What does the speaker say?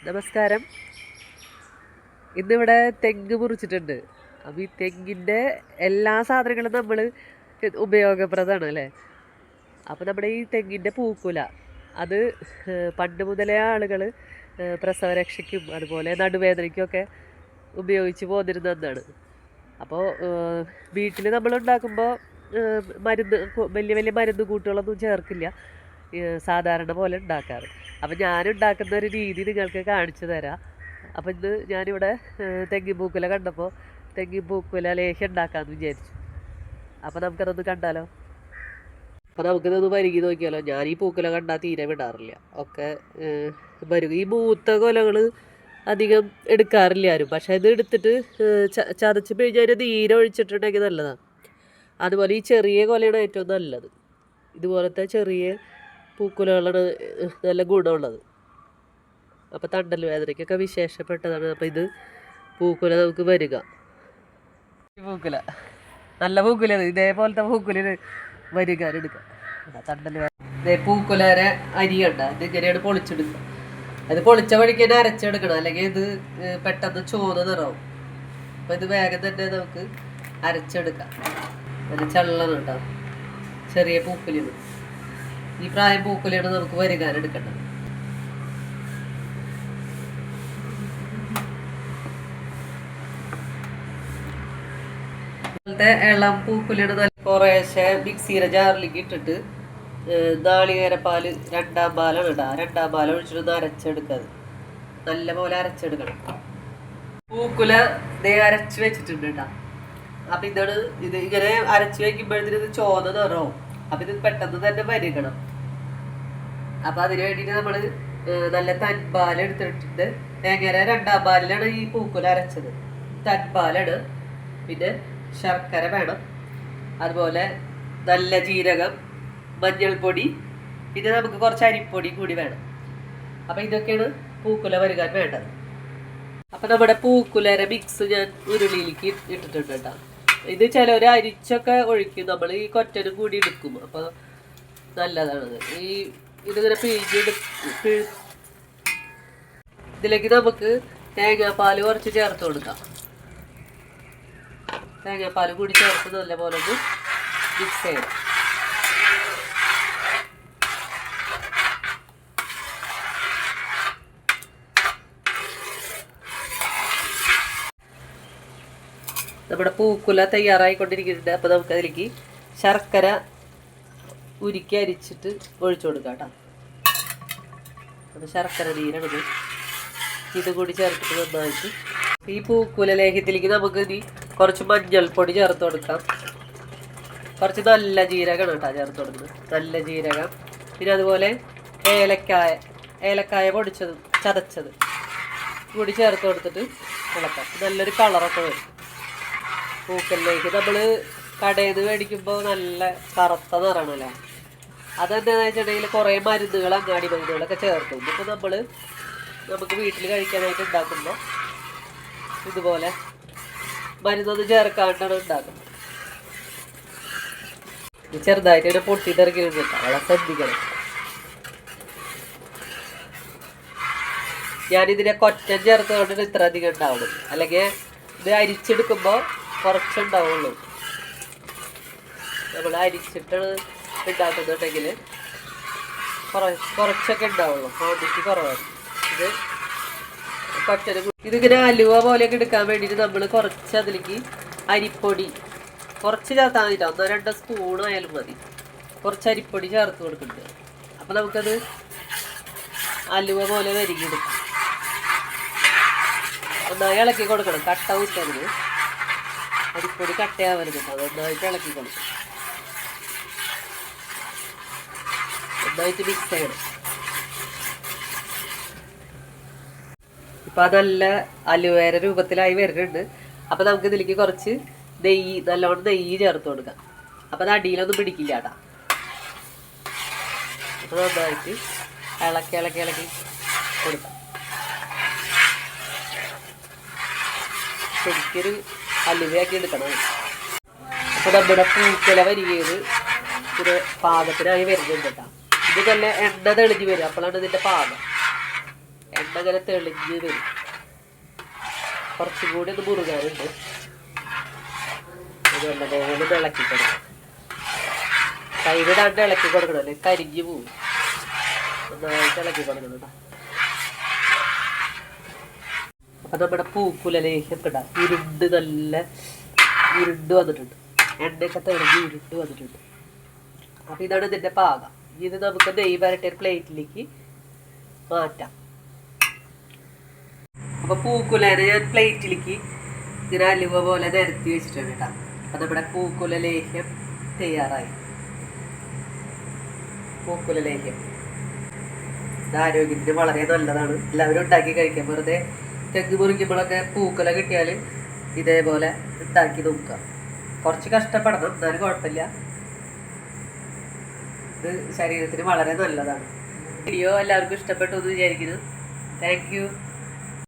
നമസ്കാരം. ഇന്നിവിടെ തെങ്ങ് മുറിച്ചിട്ടുണ്ട്. അപ്പോൾ ഈ തെങ്ങിൻ്റെ എല്ലാ സാധനങ്ങളും നമ്മൾ ഉപയോഗപ്രദമാണ് അല്ലേ. അപ്പോൾ നമ്മുടെ ഈ തെങ്ങിൻ്റെ പൂക്കുല അത് പണ്ട് മുതലേ ആളുകൾ പ്രസവരക്ഷയ്ക്കും അതുപോലെ നടുവേദനയ്ക്കുമൊക്കെ ഉപയോഗിച്ച് പോന്നിരുന്ന ഒന്നാണ്. അപ്പോൾ വീട്ടിൽ നമ്മളുണ്ടാക്കുമ്പോൾ മരുന്ന് വലിയ വലിയ മരുന്ന് കൂട്ടുകളൊന്നും ചേർക്കില്ല, സാധാരണ പോലെ ഉണ്ടാക്കാറ്. അപ്പം ഞാനുണ്ടാക്കുന്ന ഒരു രീതി നിങ്ങൾക്ക് കാണിച്ചു തരാം. അപ്പം ഇന്ന് ഞാനിവിടെ തെങ്ങിൻ പൂക്കുല കണ്ടപ്പോൾ തെങ്ങിൻ പൂക്കുല ലേഹ്യം ഉണ്ടാക്കാമെന്ന് വിചാരിച്ചു. അപ്പം നമുക്കതൊന്ന് കണ്ടാലോ. അപ്പം നമുക്കിതൊന്ന് പരുകി നോക്കിയാലോ. ഞാൻ ഈ പൂക്കുല കണ്ടാൽ തീരെ വിടാറില്ല, ഒക്കെ പരുക. ഈ മൂത്ത കൊലകൾ അധികം എടുക്കാറില്ല ആരും, പക്ഷേ ഇത് എടുത്തിട്ട് ചതച്ച് പിഴിഞ്ഞാൽ നീര് ഒഴിച്ചിട്ടുണ്ടെങ്കിൽ നല്ലതാണ്. അതുപോലെ ഈ ചെറിയ കൊലയാണ് ഏറ്റവും നല്ലത്. ഇതുപോലത്തെ ചെറിയ പൂക്കുലകളാണ് നല്ല ഗുണമുള്ളത്. അപ്പോൾ തണ്ടൽ വേദനയ്ക്കൊക്കെ വിശേഷപ്പെട്ടതാണ്. അപ്പോൾ ഇത് പൂക്കുല നമുക്ക് വരിക. പൂക്കുല നല്ല പൂക്കുല, ഇതേപോലത്തെ പൂക്കുല വരികാനെടുക്കുക. തണ്ടൽ വേദന പൂക്കുലരെ അരി കണ്ട ഇതിങ്ങനെയാണ് പൊളിച്ചെടുക്കുക. അത് പൊളിച്ച വഴിക്ക് തന്നെ അരച്ചെടുക്കണം, അല്ലെങ്കിൽ ഇത് പെട്ടെന്ന് ചോന്ന നിറാവും. അപ്പോൾ ഇത് വേഗം തന്നെ നമുക്ക് അരച്ചെടുക്കാം. അത് ചള്ളണം കേട്ടോ, ചെറിയ പൂക്കുലിന്. ഈ പ്രായം പൂക്കുലയാണ് നമുക്ക് വരികാനെടുക്കേണ്ടത്. അതുപോലത്തെ ഇളം പൂക്കുലയാണ് നല്ല കുറേശ്ശെ മിക്സിയുടെ ജാറിലേക്ക് ഇട്ടിട്ട് നാളികേരപ്പാൽ രണ്ടാം പാലാണ് ഇടാം. രണ്ടാം പാൽ ഒഴിച്ചിട്ട് അരച്ചെടുക്കുന്നത്, നല്ല പോലെ അരച്ചെടുക്കണം. പൂക്കുല അരച്ച് വെച്ചിട്ടുണ്ട് കേട്ടോ. അപ്പം ഇത് ഇങ്ങനെ അരച്ച് വയ്ക്കുമ്പോഴത്തേന് ഇത് ചോന്ന നിറവും. അപ്പം ഇത് പെട്ടെന്ന് തന്നെ വരികണം. അപ്പം അതിന് വേണ്ടിയിട്ട് നമ്മൾ നല്ല തൻപാൽ എടുത്തിട്ടുണ്ട്. എങ്ങനെ രണ്ടാം പാലിലാണ് ഈ പൂക്കുല അരച്ചത്. തൻപാലാണ്, പിന്നെ ശർക്കര വേണം, അതുപോലെ നല്ല ജീരകം, മഞ്ഞൾപ്പൊടി, പിന്നെ നമുക്ക് കുറച്ച് അരിപ്പൊടി കൂടി വേണം. അപ്പം ഇതൊക്കെയാണ് പൂക്കുല വരുകാൻ വേണ്ടത്. അപ്പം നമ്മുടെ പൂക്കുലരെ മിക്സ് ഞാൻ ഉരുളിയിലേക്ക് ഇട്ടിട്ടുണ്ട് കേട്ടോ. ഇത് ചിലർ അരിച്ചൊക്കെ ഒഴിക്കും, നമ്മൾ ഈ കൊറ്റനും കൂടി എടുക്കും. അപ്പോൾ നല്ലതാണത്. ഇതിങ്ങനെ ഇതിലേക്ക് നമുക്ക് തേങ്ങാപ്പാൽ കുറച്ച് ചേർത്ത് കൊടുക്കാം. തേങ്ങാപ്പാൽ കൂടി ചേർത്ത് നല്ലപോലെ ഒന്ന് മിക്സ് ചെയ്യണം. നമ്മുടെ പൂക്കുല തയ്യാറായിക്കൊണ്ടിരിക്കുന്നുണ്ട്. അപ്പോൾ നമുക്കതിലേക്ക് ശർക്കര ഉരുക്കി അരിച്ചിട്ട് ഒഴിച്ചു കൊടുക്കാം കേട്ടോ. അത് ശർക്കര നീരാണിത്. ഇത് കൂടി ചേർത്തിട്ട് നന്നായിട്ട് ഈ പൂക്കുല ലേഹ്യത്തിലേക്ക് നമുക്ക് ഇനി കുറച്ച് മഞ്ഞൾപ്പൊടി ചേർത്ത് കൊടുക്കാം. കുറച്ച് നല്ല ജീരകമാണ് കേട്ടോ ചേർത്ത് കൊടുക്കുന്നത്, നല്ല ജീരകം. പിന്നെ അതുപോലെ ഏലക്കായ പൊടിച്ചത് ചതച്ചത് കൂടി ചേർത്ത് കൊടുത്തിട്ട് ഇളക്കാം. നല്ലൊരു കളറൊക്കെ വരും പൂക്കലിലേക്ക്. നമ്മൾ കടയിൽ നിന്ന് മേടിക്കുമ്പോൾ നല്ല കറുത്ത നിറമാണല്ലോ. അതെന്താണെന്ന് വെച്ചിട്ടുണ്ടെങ്കിൽ കുറേ മരുന്നുകൾ, അങ്ങാടി മരുന്നുകളൊക്കെ ചേർക്കും. ഇതിപ്പോൾ നമുക്ക് വീട്ടിൽ കഴിക്കാനായിട്ട് ഉണ്ടാക്കുമ്പോൾ ഇതുപോലെ മരുന്നൊന്നും ചേർക്കാണ്ടാണ് ഉണ്ടാക്കുന്നത്. ചെറുതായിട്ട് ഇങ്ങനെ പൊട്ടിത്തെറിക്കുന്നുണ്ട്, വളരെ ശ്രദ്ധിക്കണം. ഞാനിതിനെ കൊറ്റൻ ചേർത്തുകൊണ്ടിട്ട് ഇത്ര അധികം ഉണ്ടാവുള്ളൂ, അല്ലെങ്കിൽ ഇത് അരിച്ചെടുക്കുമ്പോൾ കുറച്ചുണ്ടാവുള്ളൂ. നമ്മൾ അരിച്ചിട്ടാണ് ഉണ്ടാക്കുന്നുണ്ടെങ്കിൽ കുറച്ചൊക്കെ ഉണ്ടാവുള്ളൂ, ക്വാണ്ടിറ്റി കുറവാണ്. ഇത് കൊറ്റന് ഇതിങ്ങനെ അലുവ പോലെയൊക്കെ എടുക്കാൻ വേണ്ടിയിട്ട് നമ്മൾ കുറച്ച് അതിലേക്ക് അരിപ്പൊടി കുറച്ച് ചേർത്താൽ മതി, 1-2 സ്പൂൺ ആയാലും മതി. കുറച്ച് അരിപ്പൊടി ചേർത്ത് കൊടുക്കുന്നുണ്ട്. അപ്പം നമുക്കത് അലുവ പോലെ വരികെടുക്കാം. ഒന്നായി ഇളക്കി കൊടുക്കണം, കട്ട ഊറ്റതിന്. അരിപ്പൊടി കട്ടയാവരുത്, നന്നായിട്ട് ഇളക്കി കൊടുക്കണം, നന്നായിട്ട് മിക്സ് ചെയ്യണം. ഇപ്പം നല്ല അലുവേര രൂപത്തിലായി വരുന്നുണ്ട്. അപ്പം നമുക്ക് ഇതിലേക്ക് കുറച്ച് നല്ലോണം നെയ്യ് ചേർത്ത് കൊടുക്കാം. അപ്പം അത് അടിയിലൊന്നും പിടിക്കില്ല കേട്ടാ. അപ്പം നന്നായിട്ട് ഇളക്കി കൊടുക്കാം. ശരിക്കൊരു അലുവയാക്കി എടുക്കണം. അപ്പോൾ നമ്മുടെ പൂക്കുല വരികയത് ഒരു പാകത്തിനായി വരുന്നുണ്ട് കേട്ടോ. ഇത് നല്ല എണ്ണ തെളിഞ്ഞ് വരും, അപ്പോഴാണ് ഇതിൻ്റെ പാകം. എണ്ണ എണ്ണ അങ്ങനെ തെളിഞ്ഞ് വരും. കുറച്ചും കൂടി ഒന്ന് മുറുകാനുണ്ട്. ഇത് നല്ലപോലെ ഇളക്കി കൊടുക്കണം. കൈവിടാണ്ട് ഇളക്കി കൊടുക്കണം, അല്ലെങ്കിൽ കരിഞ്ഞു പോവും. നന്നായിട്ട് ഇളക്കി കൊടുക്കണം കേട്ടോ. അപ്പം നമ്മുടെ പൂക്കുല ലേഹ്യം ഇടാം. ഉരുണ്ട് നല്ല ഉരുണ്ട് വന്നിട്ടുണ്ട്. എണ്ണയൊക്കെ തെളിഞ്ഞ് ഉരുണ്ട് വന്നിട്ടുണ്ട്. അപ്പം ഇതാണ് ഇതിൻ്റെ പാകം. ഇത് നമുക്ക് നെയ്യ് വരട്ടിയ ഒരു പ്ലേറ്റിലേക്ക് മാറ്റാം. അപ്പോൾ പൂക്കുലേനെ ഞാൻ പ്ലേറ്റിലേക്ക് ഇങ്ങനെ അലുവ പോലെ നിരത്തി വെച്ചിട്ടുണ്ട് കേട്ടോ. അപ്പം നമ്മുടെ പൂക്കുല ലേഹ്യം തയ്യാറായി. പൂക്കുല ലേഹ്യം ഇത് ആരോഗ്യത്തിന് വളരെ നല്ലതാണ്. എല്ലാവരും ഉണ്ടാക്കി കഴിക്കാം. വെറുതെ തെങ്ങ് മുറിക്കുമ്പോഴൊക്കെ പൂക്കുല കിട്ടിയാൽ ഇതേപോലെ ഉണ്ടാക്കി നോക്കുക. കുറച്ച് കഷ്ടപ്പെടണം, എന്നാലും കുഴപ്പമില്ല. ഇത് ശരീരത്തിന് വളരെ നല്ലതാണ്. വീഡിയോ എല്ലാവർക്കും ഇഷ്ടപ്പെട്ടു എന്ന് വിചാരിക്കുന്നു. Thank you.